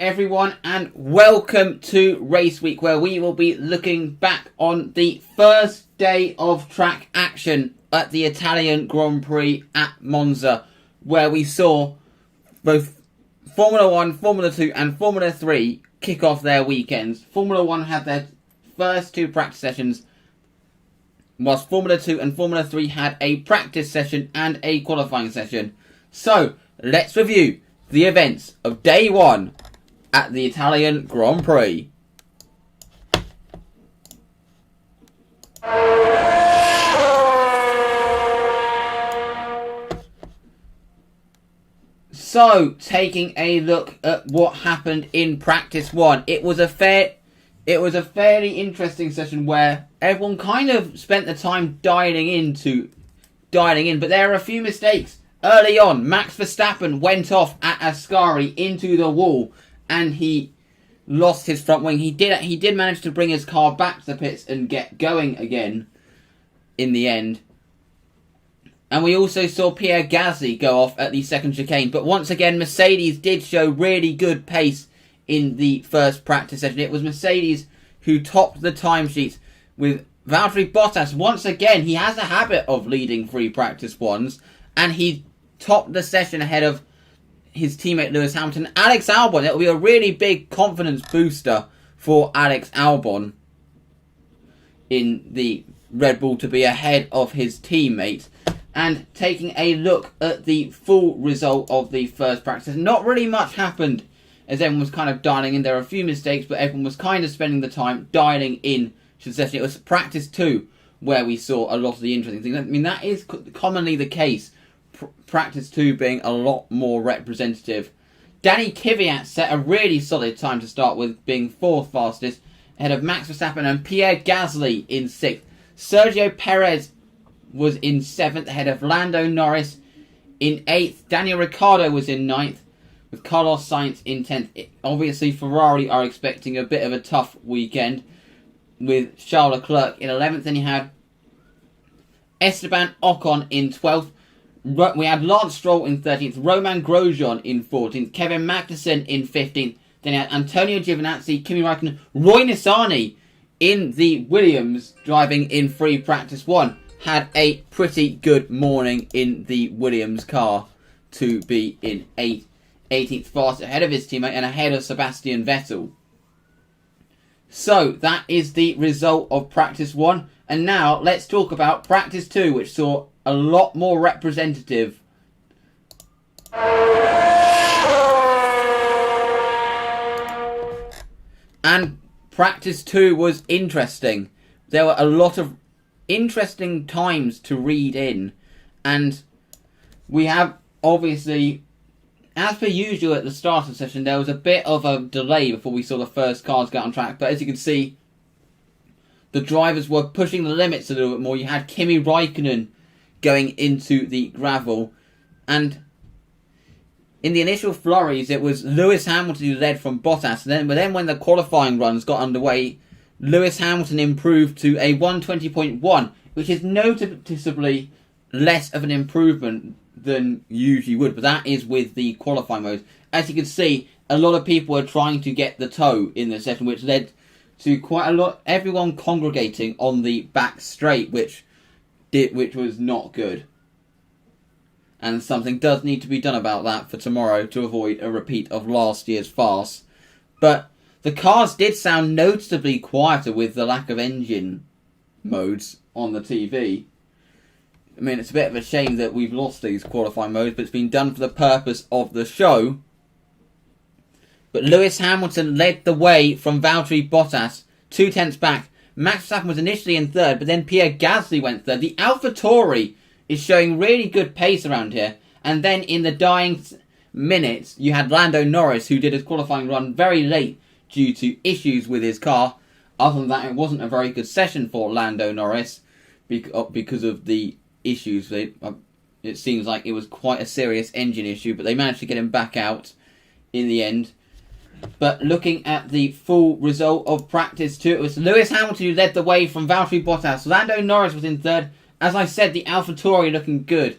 everyone, and welcome to Race Week, where we will be looking back on the first day of track action at the Italian Grand Prix at Monza, where we saw both Formula 1, Formula 2 and Formula 3 kick off their weekends. Formula 1 had their first two practice sessions, whilst Formula 2 and Formula 3 had a practice session and a qualifying session. So, let's review the events of day one at the Italian Grand Prix. So, taking a look at what happened in practice one, it was a fairly interesting session where everyone kind of spent the time dialing in, but there are a few mistakes. Early on, Max Verstappen went off at Ascari into the wall, and he lost his front wing. He did manage to bring his car back to the pits and get going again in the end. And we also saw Pierre Gasly go off at the second chicane. But once again, Mercedes did show really good pace in the first practice session. It was Mercedes who topped the timesheets, with Valtteri Bottas. Once again, he has a habit of leading free practice ones, and he topped the session ahead of his teammate Lewis Hamilton. Alex Albon, it will be a really big confidence booster for Alex Albon in the Red Bull to be ahead of his teammate. And taking a look at the full result of the first practice, not really much happened as everyone was kind of dialing in. There were a few mistakes, but everyone was kind of spending the time dialing in to the session. It was practice 2 where we saw a lot of the interesting things. I mean, that is commonly the case. Practice 2 being a lot more representative. Danny Kvyat set a really solid time to start with, being 4th fastest, ahead of Max Verstappen and Pierre Gasly in 6th. Sergio Perez was in 7th, ahead of Lando Norris in 8th. Daniel Ricciardo was in 9th, with Carlos Sainz in 10th. Obviously, Ferrari are expecting a bit of a tough weekend, with Charles Leclerc in 11th. Then you had Esteban Ocon in 12th. We had Lance Stroll in 13th, Romain Grosjean in 14th, Kevin Magnussen in 15th. Then you had Antonio Giovinazzi, Kimi Raikkonen, Roy Nissany in the Williams, driving in free practice 1. Had a pretty good morning in the Williams car to be in 18th fast, ahead of his teammate and ahead of Sebastian Vettel. So that is the result of practice 1. And now let's talk about practice 2, which saw a lot more representative. And practice 2 was interesting. There were a lot of interesting times to read in. And we have, obviously, as per usual at the start of the session, there was a bit of a delay before we saw the first cars get on track. But as you can see, the drivers were pushing the limits a little bit more. You had Kimi Raikkonen going into the gravel, and in the initial flurries it was Lewis Hamilton who led from Bottas, but then when the qualifying runs got underway, Lewis Hamilton improved to a 120.1, which is noticeably less of an improvement than usually would, but that is with the qualifying mode. As you can see, a lot of people were trying to get the toe in the session, which led to quite a lot, everyone congregating on the back straight, which was not good. And something does need to be done about that for tomorrow to avoid a repeat of last year's farce. But the cars did sound noticeably quieter with the lack of engine modes on the TV. I mean, it's a bit of a shame that we've lost these qualifying modes, but it's been done for the purpose of the show. But Lewis Hamilton led the way from Valtteri Bottas, 2 tenths back. Max Verstappen was initially in 3rd, but then Pierre Gasly went 3rd. The AlphaTauri is showing really good pace around here. And then in the dying minutes, you had Lando Norris, who did his qualifying run very late due to issues with his car. Other than that, it wasn't a very good session for Lando Norris because of the issues. It seems like it was quite a serious engine issue, but they managed to get him back out in the end. But looking at the full result of practice 2, it was Lewis Hamilton who led the way from Valtteri Bottas. Lando Norris was in 3rd. As I said, the AlphaTauri looking good.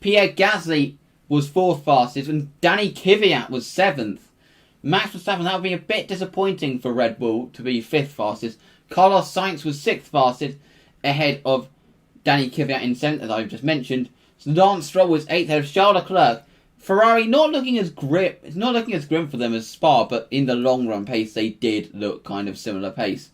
Pierre Gasly was 4th fastest, and Danny Kvyat was 7th. Max Verstappen, that would be a bit disappointing for Red Bull to be 5th fastest. Carlos Sainz was 6th fastest, ahead of Danny Kvyat in 7th, as I've just mentioned. Lance Stroll was 8th, ahead of Charles Leclerc. Ferrari not looking as grim. It's not looking as grim for them as Spa, but in the long run pace, they did look kind of similar pace.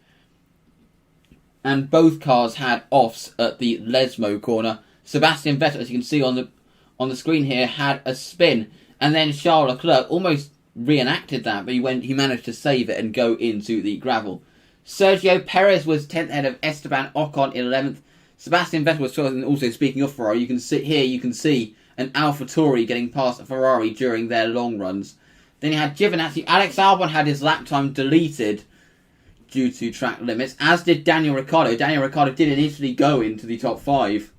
And both cars had offs at the Lesmo corner. Sebastian Vettel, as you can see on the screen here, had a spin, and then Charles Leclerc almost reenacted that, but he managed to save it and go into the gravel. Sergio Perez was 10th ahead of Esteban Ocon in 11th. Sebastian Vettel was 12th, and also speaking of Ferrari, you can see an AlphaTauri getting past a Ferrari during their long runs. Then you had Giovinazzi. Alex Albon had his lap time deleted due to track limits, as did Daniel Ricciardo. Daniel Ricciardo did initially go into the top 5.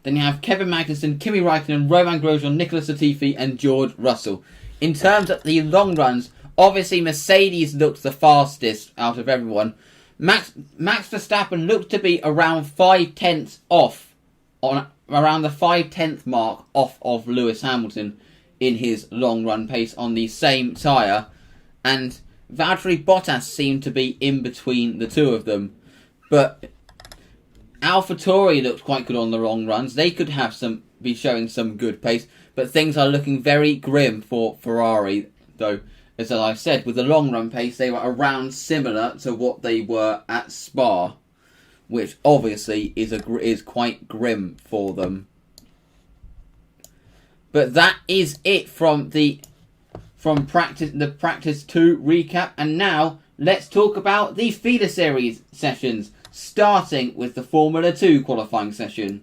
Then you have Kevin Magnussen, Kimi Raikkonen, Romain Grosjean, Nicolas Latifi and George Russell. In terms of the long runs, obviously Mercedes looked the fastest out of everyone. Max Verstappen looked to be around 5/10 off, around the 5/10 mark off of Lewis Hamilton in his long run pace on the same tyre. And Valtteri Bottas seemed to be in between the two of them. But AlphaTauri looked quite good on the long runs. They could be showing some good pace. But things are looking very grim for Ferrari, though. As I said, with the long run pace, they were around similar to what they were at Spa, which obviously is quite grim for them. But that is it from the practice 2 recap, and now let's talk about the feeder series sessions, starting with the Formula 2 qualifying session.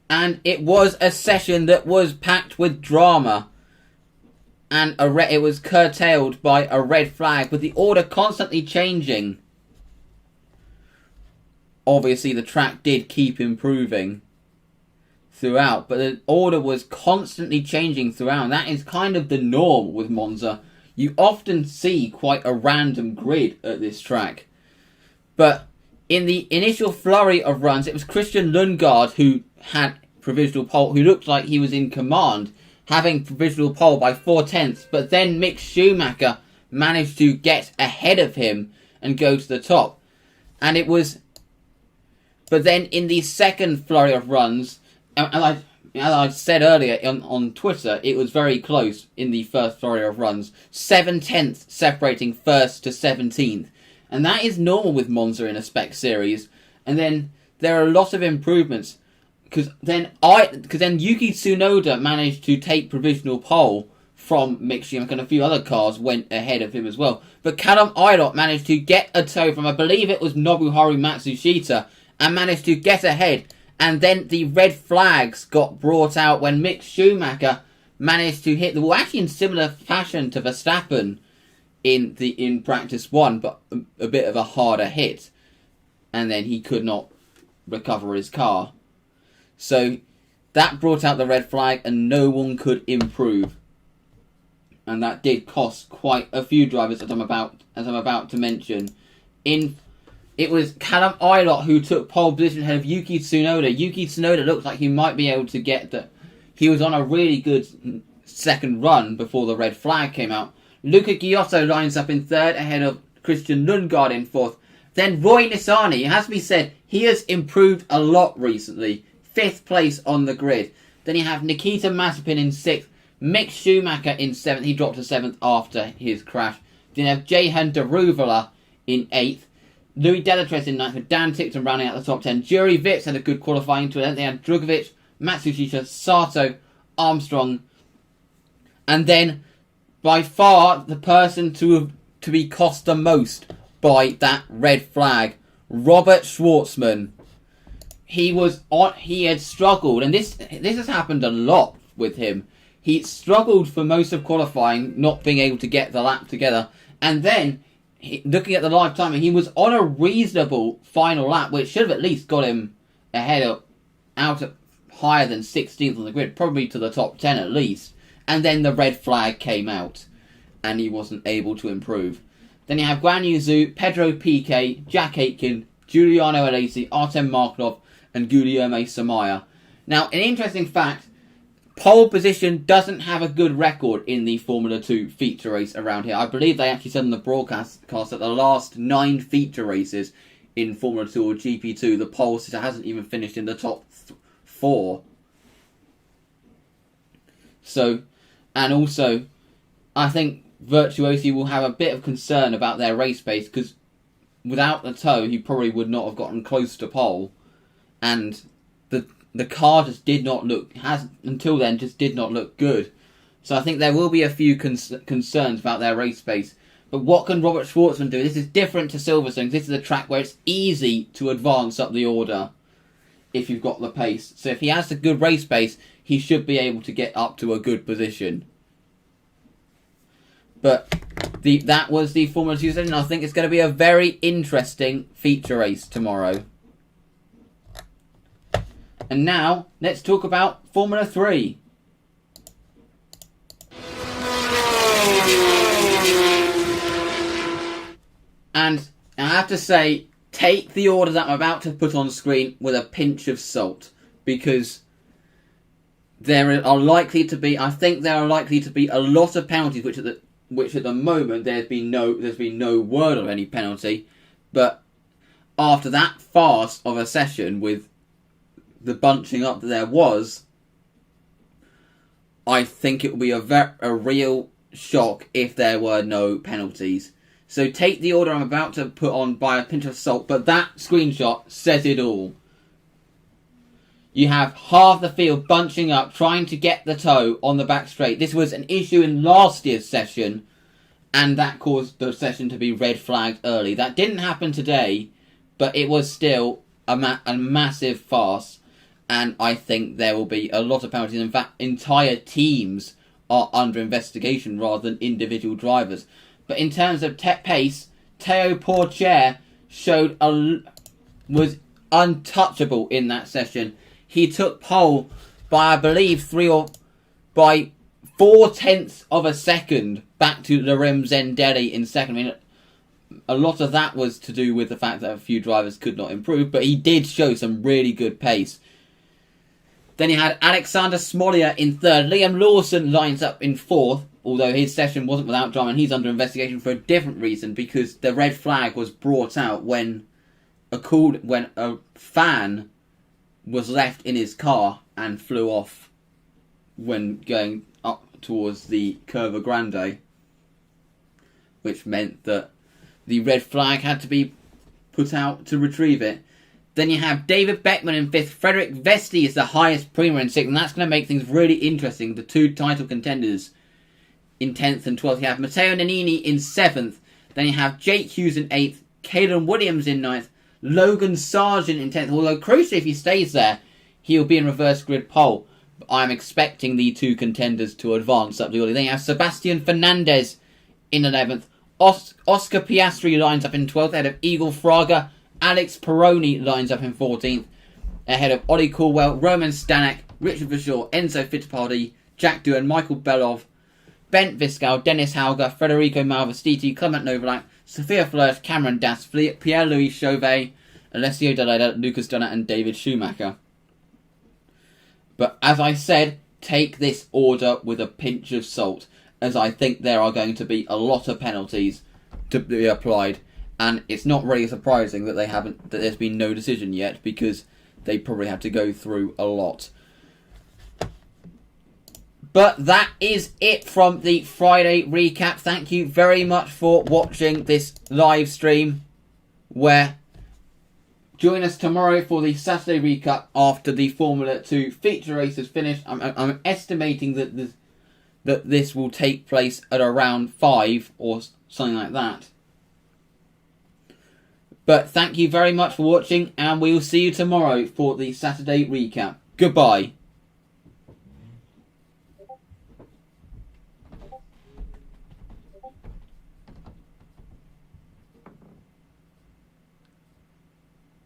And it was a session that was packed with drama. And it was curtailed by a red flag, with the order constantly changing. Obviously, the track did keep improving throughout, but the order was constantly changing throughout. That is kind of the norm with Monza. You often see quite a random grid at this track. But in the initial flurry of runs, it was Christian Lundgaard who had provisional pole, who looked like he was in command, having provisional pole by 4/10, but then Mick Schumacher managed to get ahead of him and go to the top. But then in the second flurry of runs, as I said earlier on Twitter, it was very close in the first flurry of runs. 7/10 separating 1st to 17th. And that is normal with Monza in a spec series. And then there are a lot of improvements. Because then Yuki Tsunoda managed to take provisional pole from Mick Schumacher, and a few other cars went ahead of him as well. But Callum Ilott managed to get a tow from, I believe it was Nobuharu Matsushita, and managed to get ahead. And then the red flags got brought out when Mick Schumacher managed to hit the wall, actually in similar fashion to Verstappen in practice 1, but a bit of a harder hit. And then he could not recover his car. So that brought out the red flag, and no one could improve. And that did cost quite a few drivers, as I'm about to mention. It was Callum Ilott who took pole position ahead of Yuki Tsunoda. Yuki Tsunoda looked like he might be able to get that. He was on a really good second run before the red flag came out. Luca Giotto lines up in 3rd ahead of Christian Lundgaard in 4th. Then Roy Nissany, it has to be said, he has improved a lot recently. 5th place on the grid. Then you have Nikita Mazepin in 6th. Mick Schumacher in 7th. He dropped to 7th after his crash. Then you have Jehan Daruvala in 8th. Louis Delatres in 9th, with Dan Tickton rounding out the top 10. Jury Vitz had a good qualifying to it. They had Drugovic, Matsushita, Sato, Armstrong. And then, by far, the person to be cost the most by that red flag, Robert Schwartzman. He had struggled, and this has happened a lot with him. He struggled for most of qualifying, not being able to get the lap together. And then, looking at the live timing, he was on a reasonable final lap, which should have at least got him higher than 16th on the grid, probably to the top 10 at least. And then the red flag came out, and he wasn't able to improve. Then you have Guan Yu Zhou, Pedro Piquet, Jack Aitken, Giuliano Alesi, Artem Markov, and Guilherme Samaya. Now, an interesting fact, pole position doesn't have a good record in the Formula 2 feature race around here. I believe they actually said on the broadcast that the last 9 feature races in Formula 2 or GP2, the pole sitter hasn't even finished in the top 4. So, and also, I think Virtuosi will have a bit of concern about their race pace, because without the toe, he probably would not have gotten close to pole, and the car just did not look, until then, just did not look good. So I think there will be a few concerns about their race pace. But what can Robert Schwartzman do? This is different to Silverstone. This is a track where it's easy to advance up the order if you've got the pace. So if he has a good race pace, he should be able to get up to a good position. But that was the Formula 2 session. I think it's going to be a very interesting feature race tomorrow. And now, let's talk about Formula 3. And I have to say, take the order that I'm about to put on screen with a pinch of salt, because there are likely to be, I think there are likely to be a lot of penalties, which at the moment there's been no word of any penalty, but after that farce of a session with the bunching up that there was, I think it would be a real shock if there were no penalties. So take the order I'm about to put on by a pinch of salt, but that screenshot says it all. You have half the field bunching up, trying to get the toe on the back straight. This was an issue in last year's session, and that caused the session to be red flagged early. That didn't happen today, but it was still a massive farce, and I think there will be a lot of penalties. In fact, entire teams are under investigation rather than individual drivers. But in terms of pace, Théo Pourchaire was untouchable in that session. He took pole by, I believe, 4/10 of a second back to Lorem Zendelli in second. I mean, a lot of that was to do with the fact that a few drivers could not improve, but he did show some really good pace. Then you had Alexander Smolia in third. Liam Lawson lines up in fourth, although his session wasn't without drama, and he's under investigation for a different reason, because the red flag was brought out when a fan was left in his car and flew off when going up towards the Curva Grande, which meant that the red flag had to be put out to retrieve it. Then you have David Beckman in fifth. Frederick Vesti is the highest Prima in sixth, and that's going to make things really interesting. The two title contenders in 10th and 12th. You have Matteo Nannini in 7th. Then you have Jake Hughes in 8th. Caelan Williams in 9th. Logan Sargent in 10th. Although, crucially, if he stays there, he'll be in reverse grid pole. But I'm expecting the two contenders to advance up the order. Then you have Sebastian Fernandez in 11th. Oscar Piastri lines up in 12th ahead of Eagle Fraga. Alex Peroni lines up in 14th ahead of Ollie Caldwell, Roman Stanek, Richard Verschoor, Enzo Fittipaldi, Jack Doohan, Michael Belov, Bent Viscal, Dennis Hauger, Federico Malvestiti, Clement Novalak, Sophia Flörsch, Cameron Das, Pierre-Louis Chauvet, Alessio Daleda, Lucas Dunner and David Schumacher. But as I said, take this order with a pinch of salt, as I think there are going to be a lot of penalties to be applied. And it's not really surprising that that there's been no decision yet, because they probably had to go through a lot. But that is it from the Friday recap. Thank you very much for watching this live stream, where join us tomorrow for the Saturday recap after the Formula 2 feature race is finished. I'm estimating that this will take place at around 5 or something like that. But thank you very much for watching, and we will see you tomorrow for the Saturday recap. Goodbye.